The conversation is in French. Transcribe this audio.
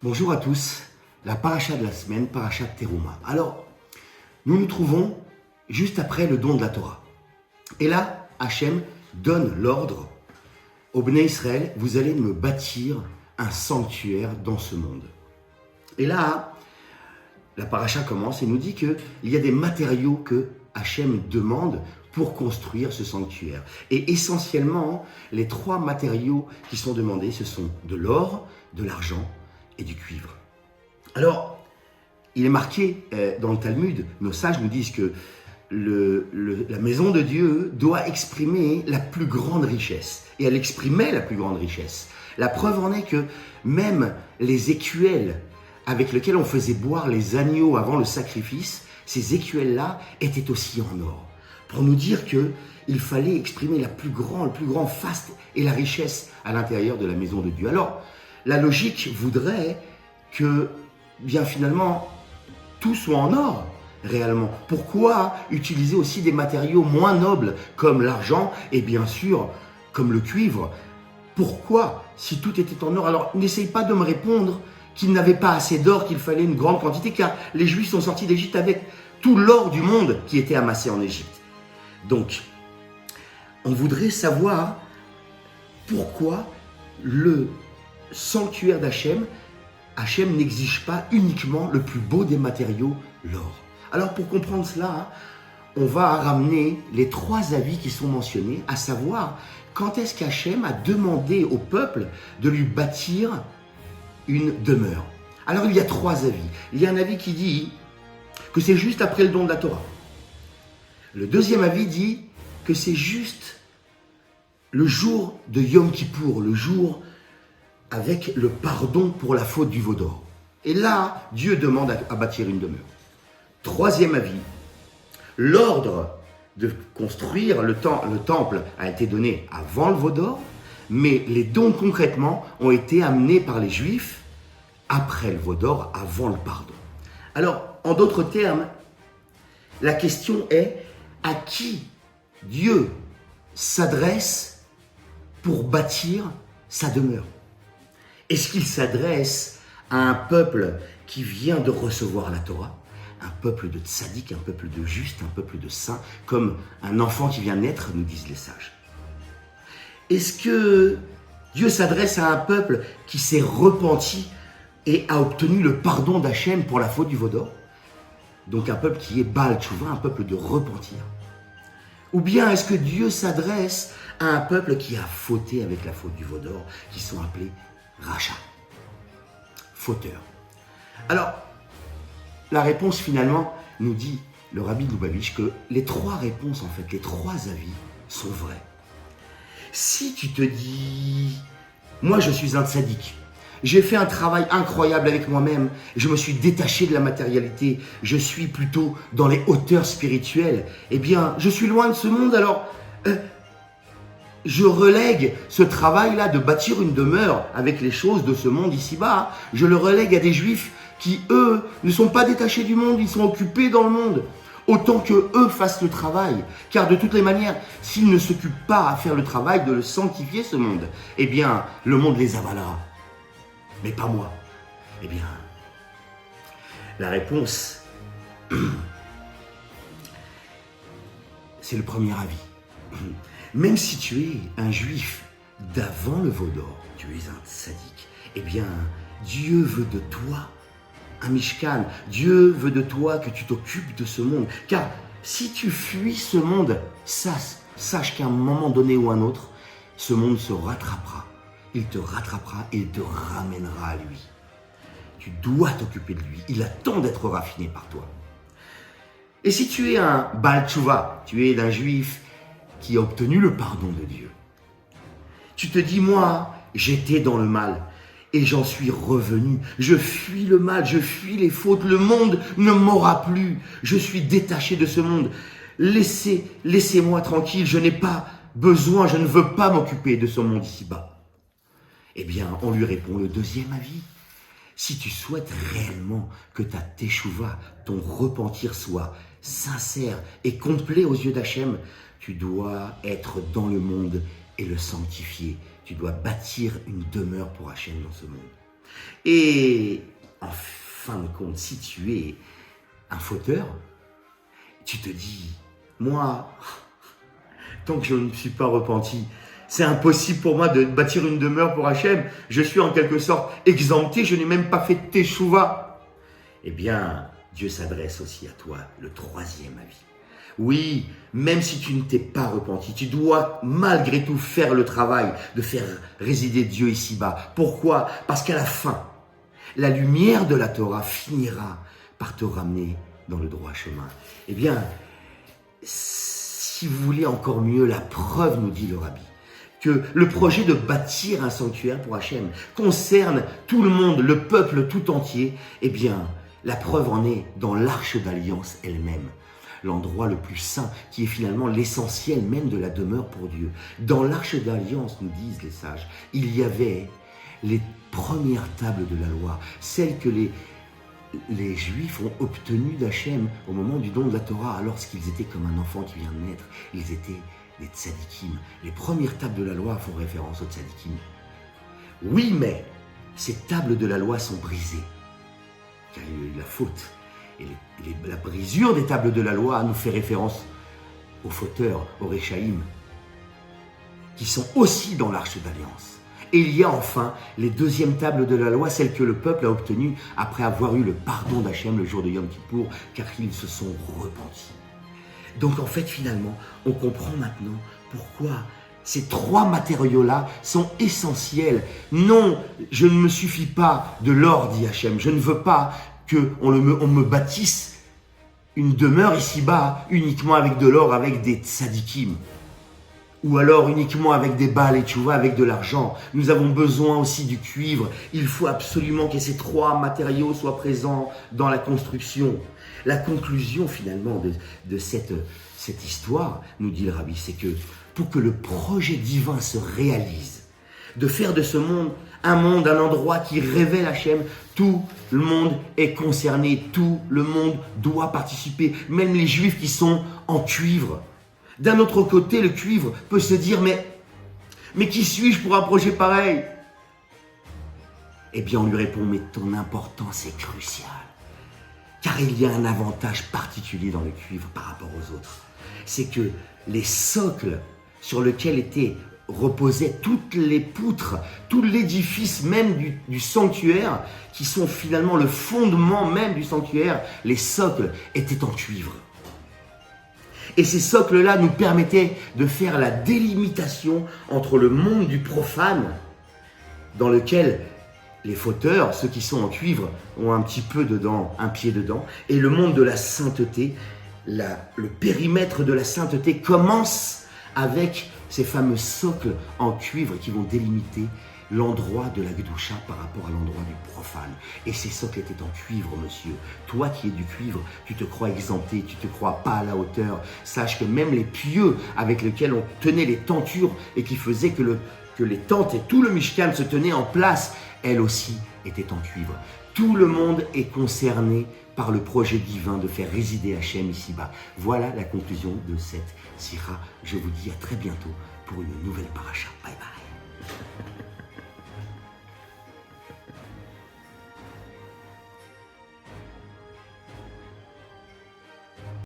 Bonjour à tous, la paracha de la semaine, paracha de Teruma. Alors, nous nous trouvons juste après le don de la Torah. Et là, Hachem donne l'ordre au Bnei Israël, vous allez me bâtir un sanctuaire dans ce monde. Et là, la paracha commence et nous dit qu'il y a des matériaux que Hachem demande pour construire ce sanctuaire. Et essentiellement, les trois matériaux qui sont demandés, ce sont de l'or, de l'argent et du cuivre. Alors, il est marqué dans le Talmud, nos sages nous disent que la maison de Dieu doit exprimer la plus grande richesse. Et elle exprimait la plus grande richesse. La preuve en est que même les écuelles avec lesquelles on faisait boire les agneaux avant le sacrifice, ces écuelles-là étaient aussi en or. Pour nous dire qu'il fallait exprimer le plus grand faste et la richesse à l'intérieur de la maison de Dieu. Alors, la logique voudrait que, bien finalement, tout soit en or, réellement. Pourquoi utiliser aussi des matériaux moins nobles, comme l'argent et bien sûr, comme le cuivre? Pourquoi, si tout était en or? Alors, n'essaye pas de me répondre qu'ils n'avaient pas assez d'or, qu'il fallait une grande quantité, car les Juifs sont sortis d'Égypte avec tout l'or du monde qui était amassé en Égypte. Donc, on voudrait savoir pourquoi le sanctuaire d'Hachem, Hachem n'exige pas uniquement le plus beau des matériaux, l'or. Alors pour comprendre cela, on va ramener les trois avis qui sont mentionnés, à savoir quand est-ce qu'Hachem a demandé au peuple de lui bâtir une demeure. Alors il y a trois avis. Il y a un avis qui dit que c'est juste après le don de la Torah. Le deuxième avis dit que c'est juste le jour de Yom Kippour, le jour avec le pardon pour la faute du veau d'or. Et là, Dieu demande à bâtir une demeure. Troisième avis, l'ordre de construire le temple a été donné avant le veau d'or, mais les dons concrètement ont été amenés par les Juifs après le veau d'or, avant le pardon. Alors, en d'autres termes, la question est à qui Dieu s'adresse pour bâtir sa demeure? Est-ce qu'il s'adresse à un peuple qui vient de recevoir la Torah, un peuple de tzaddik, un peuple de juste, un peuple de saint, comme un enfant qui vient naître, nous disent les sages? Est-ce que Dieu s'adresse à un peuple qui s'est repenti et a obtenu le pardon d'Hachem pour la faute du veau d'or? Donc un peuple qui est Baal Tchouva, un peuple de repentir. Ou bien est-ce que Dieu s'adresse à un peuple qui a fauté avec la faute du veau d'or, qui sont appelés Racha, fauteur. Alors, la réponse finalement nous dit le Rabbi de Lubavitch que les trois réponses, en fait, les trois avis sont vrais. Si tu te dis, moi je suis un tzaddik, j'ai fait un travail incroyable avec moi-même, je me suis détaché de la matérialité, je suis plutôt dans les hauteurs spirituelles, eh bien, je suis loin de ce monde, alors je relègue ce travail-là de bâtir une demeure avec les choses de ce monde ici-bas, je le relègue à des Juifs qui, eux, ne sont pas détachés du monde, ils sont occupés dans le monde. Autant que eux fassent le travail, car de toutes les manières, s'ils ne s'occupent pas à faire le travail de le sanctifier ce monde, eh bien, le monde les avalera. Mais pas moi. Eh bien, la réponse, c'est le premier avis. Même si tu es un juif d'avant le veau d'or, tu es un tzaddik, eh bien, Dieu veut de toi un mishkan. Dieu veut de toi que tu t'occupes de ce monde. Car si tu fuis ce monde, sache qu'à un moment donné ou un autre, ce monde se rattrapera. Il te rattrapera et il te ramènera à lui. Tu dois t'occuper de lui. Il attend d'être raffiné par toi. Et si tu es un Baal Tchouva, tu es un juif qui a obtenu le pardon de Dieu, tu te dis, moi, j'étais dans le mal et j'en suis revenu. Je fuis le mal, je fuis les fautes. Le monde ne m'aura plus. Je suis détaché de ce monde. Laissez-moi tranquille. Je n'ai pas besoin, je ne veux pas m'occuper de ce monde ici-bas. Eh bien, on lui répond le deuxième avis. Si tu souhaites réellement que ta teshuva, ton repentir soit sincère et complet aux yeux d'Hachem, tu dois être dans le monde et le sanctifier. Tu dois bâtir une demeure pour Hachem dans ce monde. Et en fin de compte, si tu es un fauteur, tu te dis, moi, tant que je ne me suis pas repenti, c'est impossible pour moi de bâtir une demeure pour Hachem. Je suis en quelque sorte exempté, je n'ai même pas fait de teshuva. Eh bien, Dieu s'adresse aussi à toi, le troisième avis. Oui, même si tu ne t'es pas repenti, tu dois malgré tout faire le travail de faire résider Dieu ici-bas. Pourquoi? Parce qu'à la fin, la lumière de la Torah finira par te ramener dans le droit chemin. Eh bien, si vous voulez encore mieux, la preuve, nous dit le Rabbi, que le projet de bâtir un sanctuaire pour Hachem concerne tout le monde, le peuple tout entier, eh bien, la preuve en est dans l'arche d'alliance elle-même, l'endroit le plus saint, qui est finalement l'essentiel même de la demeure pour Dieu. Dans l'arche d'alliance, nous disent les sages, il y avait les premières tables de la loi, celles que les Juifs ont obtenues d'Hachem au moment du don de la Torah, lorsqu'ils étaient comme un enfant qui vient de naître. Ils étaient des tzadikim. Les premières tables de la loi font référence aux tzadikim. Oui, mais ces tables de la loi sont brisées, car il y a eu la faute. Et la brisure des tables de la loi nous fait référence aux fauteurs, aux Réchaïm, qui sont aussi dans l'arche d'alliance. Et il y a enfin les deuxièmes tables de la loi, celles que le peuple a obtenues après avoir eu le pardon d'Hachem le jour de Yom Kippour, car ils se sont repentis. Donc en fait, finalement, on comprend maintenant pourquoi ces trois matériaux-là sont essentiels. Non, je ne me suffis pas de l'or, dit Hachem. Je ne veux pas qu'on me bâtisse une demeure ici-bas uniquement avec de l'or, avec des tzadikim. Ou alors uniquement avec des balles et tchouva, avec de l'argent. Nous avons besoin aussi du cuivre. Il faut absolument que ces trois matériaux soient présents dans la construction. La conclusion finalement de cette histoire, nous dit le Rabbi, c'est que pour que le projet divin se réalise, de faire de ce monde, un endroit qui révèle Hachem, tout le monde est concerné, tout le monde doit participer, même les Juifs qui sont en cuivre. D'un autre côté, le cuivre peut se dire, mais qui suis-je pour un projet pareil? Eh bien, on lui répond, mais ton importance est cruciale. Car il y a un avantage particulier dans le cuivre par rapport aux autres. C'est que les socles sur lesquels reposaient toutes les poutres, tout l'édifice même du sanctuaire, qui sont finalement le fondement même du sanctuaire, les socles étaient en cuivre. Et ces socles-là nous permettaient de faire la délimitation entre le monde du profane, dans lequel les fauteurs, ceux qui sont en cuivre, ont un petit peu dedans, un pied dedans, et le monde de la sainteté, le périmètre de la sainteté commence avec ces fameux socles en cuivre qui vont délimiter l'endroit de la Kedusha par rapport à l'endroit du profane. Et ces socles étaient en cuivre, monsieur. Toi qui es du cuivre, tu te crois exempté, tu te crois pas à la hauteur. Sache que même les pieux avec lesquels on tenait les tentures et qui faisaient que les tentes et tout le Mishkan se tenaient en place, elles aussi étaient en cuivre. Tout le monde est concerné par le projet divin de faire résider Hachem ici-bas. Voilà la conclusion de cette sira. Je vous dis à très bientôt pour une nouvelle paracha. Bye bye.